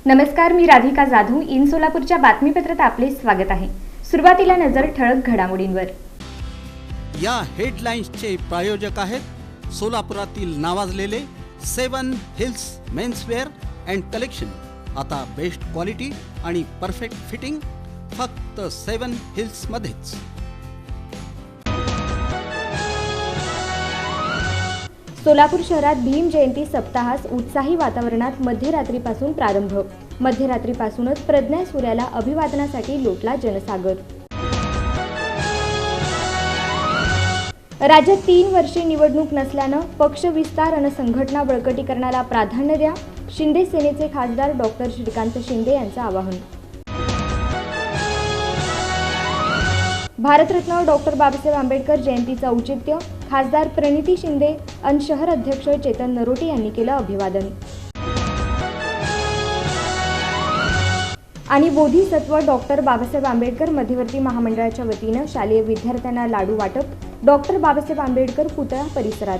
नमस्कार, मी राधिका जाधव. इन सोलापूरच्या बातमीपत्रात आपले स्वागत आहे. सुरुवातीला नजर ठळक घडामोडींवर. या हेडलाईन्सचे प्रायोजक आहेत सोलापुरातील नावाजलेले 7 हिल्स मेन्सवेअर अँड कलेक्शन. आता बेस्ट क्वालिटी आणि परफेक्ट फिटिंग फक्त 7 हिल्स मध्येच. सोलापूर शहरात भीम जयंती सप्ताहास उत्साही वातावरणात मध्यरात्रीपासून प्रारंभ. मध्यरात्रीपासूनच प्रज्ञा सूर्याला अभिवादनासाठी लोटला जनसागर. राज्यात 3 वर्षे निवडणूक नसल्यानं पक्ष विस्तार आणि संघटना बळकटीकरणाला प्राधान्य द्या, शिंदे सेनेचे खासदार डॉक्टर श्रीकांत शिंदे यांचं आवाहन. भारतरत्न डॉक्टर बाबासाहेब आंबेडकर जयंतीचं औचित्य, खासदार प्रणिती शिंदे आणि शहर अध्यक्ष चेतन नरोटे यांनी केलं अभिवादन. आणि बोधिसत्व डॉक्टर बाबासाहेब आंबेडकर मध्यवर्ती महामंडळाच्या वतीनं शालेय विद्यार्थ्यांना लाडू वाटप. डॉक्टर बाबासाहेब आंबेडकर पुतळा परिसरात.